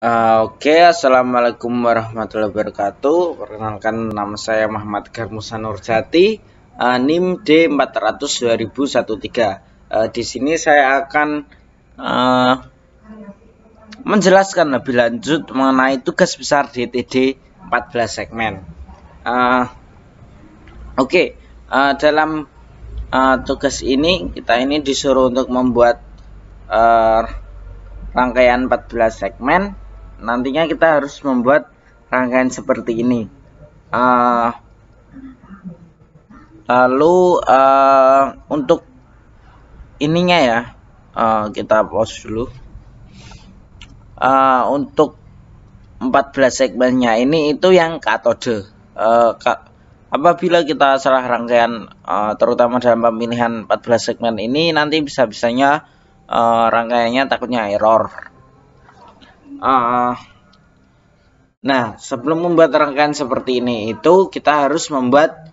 Oke, Assalamualaikum warahmatullahi wabarakatuh. Perkenalkan, nama saya Muhammad Garmusa Nurjati, NIM D400 2013. Di sini saya akan menjelaskan lebih lanjut mengenai tugas besar DTD 14 segmen. Dalam tugas ini kita disuruh untuk membuat rangkaian 14 segmen. Nantinya kita harus membuat rangkaian seperti ini. Untuk ininya ya, kita pause dulu. Untuk 14 segmennya ini itu yang katode. Apabila kita salah rangkaian, terutama dalam pemilihan 14 segmen ini, nanti bisa-bisanya rangkaiannya takutnya error. Nah, sebelum membuat rangkaian seperti ini itu kita harus membuat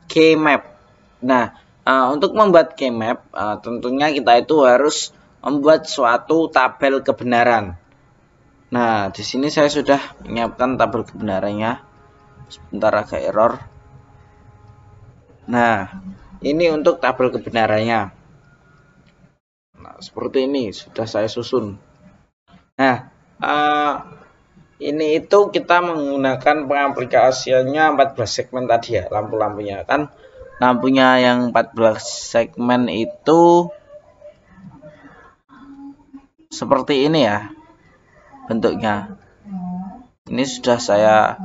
key map. Nah, untuk membuat key map, tentunya kita itu harus membuat suatu tabel kebenaran. Nah, di sini saya sudah menyiapkan tabel kebenarannya. Sebentar, agak error. Nah, ini untuk tabel kebenarannya. Nah, seperti ini sudah saya susun. Nah, ini itu kita menggunakan pengaplikasiannya 14 segmen tadi ya, lampu-lampunya kan. Lampunya yang 14 segmen itu seperti ini ya bentuknya. Ini sudah saya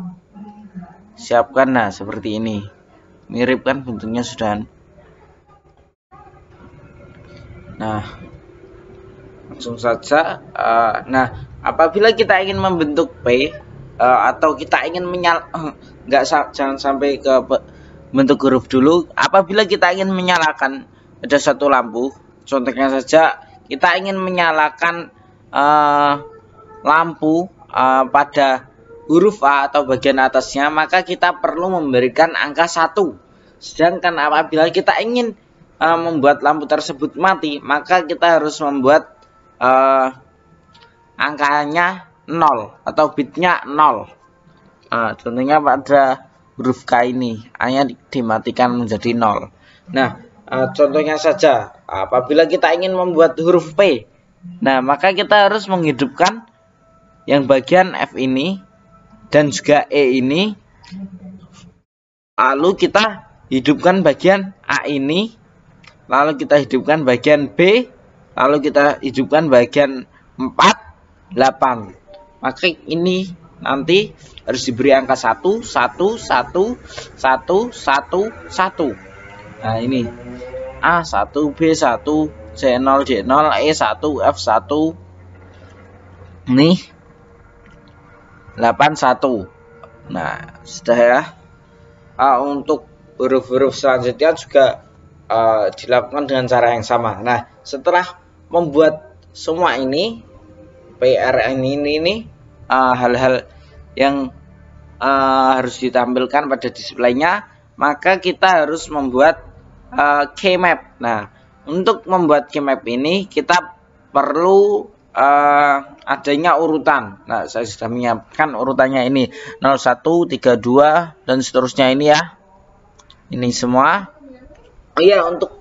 siapkan. Nah, seperti ini. Mirip kan bentuknya sudah. Nah, langsung saja. Nah, apabila kita ingin membentuk P, atau kita ingin jangan sampai ke bentuk huruf dulu. Apabila kita ingin menyalakan ada satu lampu, contohnya saja kita ingin menyalakan lampu pada huruf A atau bagian atasnya, maka kita perlu memberikan angka 1. Sedangkan apabila kita ingin membuat lampu tersebut mati, maka kita harus membuat angkanya 0 atau bitnya 0. Contohnya pada huruf K ini, A-nya dimatikan menjadi 0. Nah, contohnya saja, apabila kita ingin membuat huruf P, nah maka kita harus menghidupkan yang bagian F ini dan juga E ini, lalu kita hidupkan bagian A ini, lalu kita hidupkan bagian B, lalu kita hidupkan bagian 4, 8. Maka ini nanti harus diberi angka 1, 1, 1, 1, 1, 1. Nah, ini A1, B1, C0, D0, E1, F1. Ini 81. Nah, sudah ya. Untuk huruf-huruf selanjutnya juga dilakukan dengan cara yang sama. Nah, setelah membuat semua ini, PR ini hal-hal yang harus ditampilkan pada displaynya, maka kita harus membuat key map. Nah, untuk membuat key map ini kita perlu adanya urutan. Nah, saya sudah menyiapkan urutannya ini 01, 32 dan seterusnya ini ya. Ini semua. Oh iya, untuk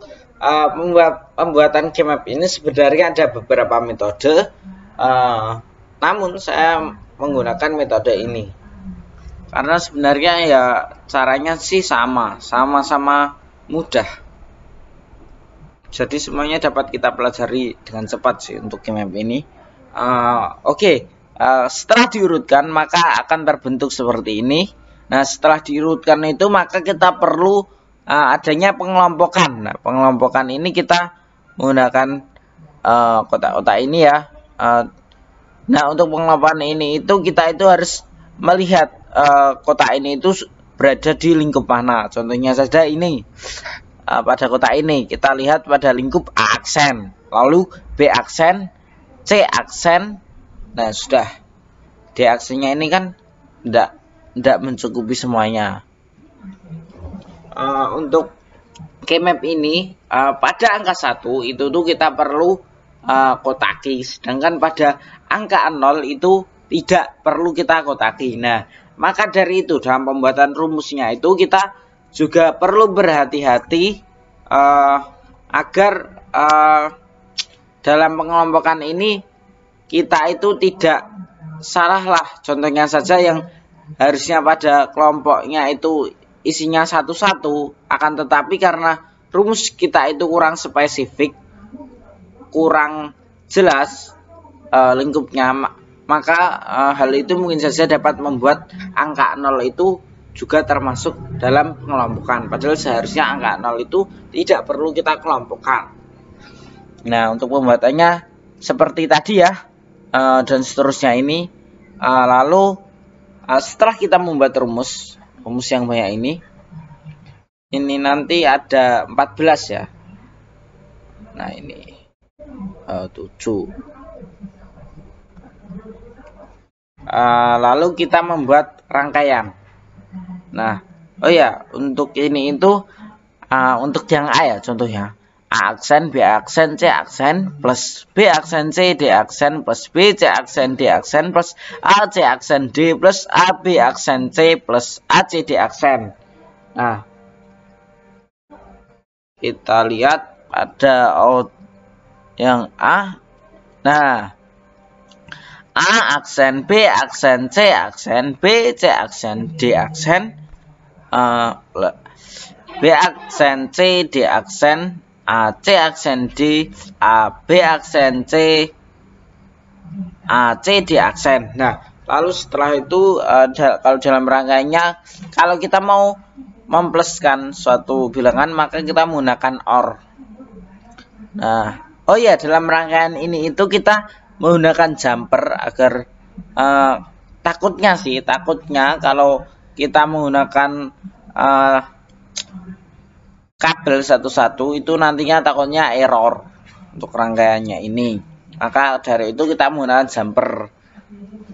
pembuatan key map ini sebenarnya ada beberapa metode. Namun saya menggunakan metode ini karena sebenarnya ya caranya sih sama-sama mudah. Jadi semuanya dapat kita pelajari dengan cepat sih untuk key map ini. Setelah diurutkan maka akan terbentuk seperti ini. Nah, setelah diurutkan itu maka kita perlu adanya pengelompokan. Nah, pengelompokan ini kita menggunakan kotak-kotak ini ya. Nah, untuk pengelompokan ini itu kita itu harus melihat kotak ini itu berada di lingkup mana. Contohnya saja ini. Pada kotak ini kita lihat pada lingkup A aksen, lalu B aksen, C aksen. Nah, sudah. D aksennya ini kan tidak mencukupi semuanya. Untuk key map ini pada angka 1 itu tuh kita perlu kotaki, sedangkan pada angka 0 itu tidak perlu kita kotaki. Nah, maka dari itu dalam pembuatan rumusnya itu kita juga perlu berhati-hati agar dalam pengelompokan ini kita itu tidak salah lah. Contohnya saja yang harusnya pada kelompoknya itu isinya satu-satu, akan tetapi karena rumus kita itu kurang spesifik, kurang jelas lingkupnya, maka hal itu mungkin saja dapat membuat angka 0 itu juga termasuk dalam pengelompokan, padahal seharusnya angka 0 itu tidak perlu kita kelompokkan. Nah, untuk pembuatannya seperti tadi ya, dan seterusnya ini. Lalu setelah kita membuat rumus yang banyak ini nanti ada 14 ya. Nah, ini 7. Lalu kita membuat rangkaian. Nah, oh ya, untuk ini itu untuk yang A ya, contohnya A aksen, B aksen, C aksen, plus B aksen, C, D aksen, plus B, C aksen, D aksen, plus A, C aksen, D, plus A, B aksen, C, plus A, C, D aksen. Nah, kita lihat pada yang A. Nah, A aksen, B aksen, C aksen, B, C aksen, D aksen, B aksen, C, D aksen, A, C aksen, D, A, B aksen, C, A, C, D aksen. Nah, lalu setelah itu kalau dalam rangkaiannya, kalau kita mau mempluskan suatu bilangan, maka kita menggunakan OR. Nah, oh ya, dalam rangkaian ini itu kita menggunakan jumper agar takutnya kalau kita menggunakan kabel satu-satu itu nantinya takutnya error untuk rangkaiannya ini. Maka dari itu kita menggunakan jumper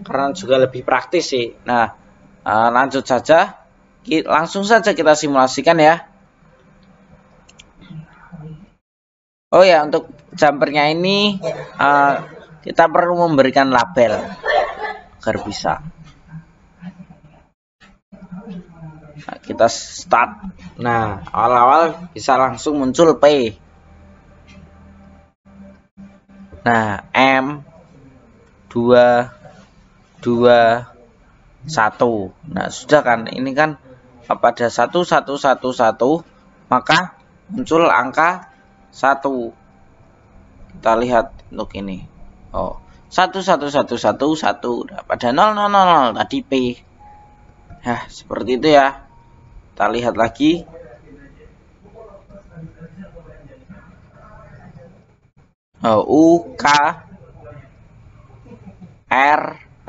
karena juga lebih praktis sih. Nah, lanjut saja, langsung saja kita simulasikan ya. Oh ya, untuk jumpernya ini kita perlu memberikan label agar bisa. Nah, kita start. Nah, awal-awal bisa langsung muncul P. Nah, M 2 2 1. Nah, sudah kan, ini kan pada 1 1 1 1, maka muncul angka 1. Kita lihat untuk ini. Oh, 1 1 1 1 1. Nah, pada 0 0 0 tadi P. Nah, seperti itu ya. Kita lihat lagi. U, K, R, P.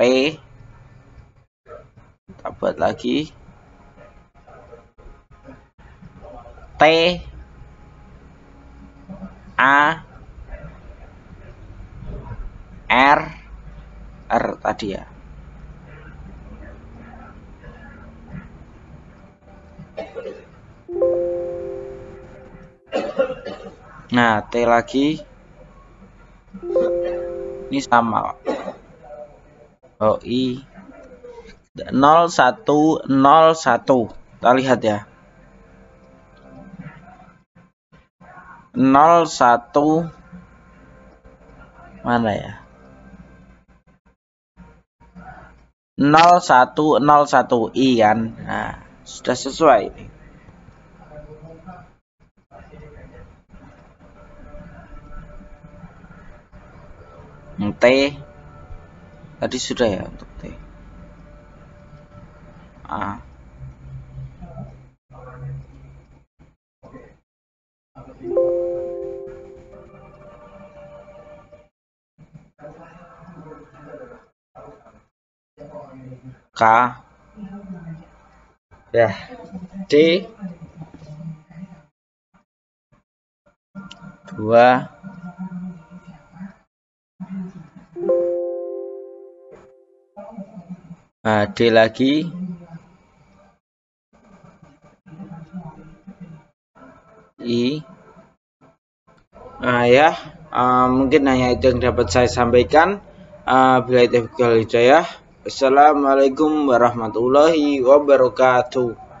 Kita buat lagi. T, A, R tadi ya. Nah, T lagi. Ini sama. Oh, I 0 1 0 1. Kita lihat ya. 0 1 mana ya? 0 1 0 1 I kan. Nah, sudah sesuai ini. T tadi sudah ya untuk T. A. K. Ya. D. 2. Nah, D lagi. I. Nah ya, Mungkin hanya itu yang dapat saya sampaikan. Bila taufiq wal hidayah. Wassalamualaikum warahmatullahi wabarakatuh.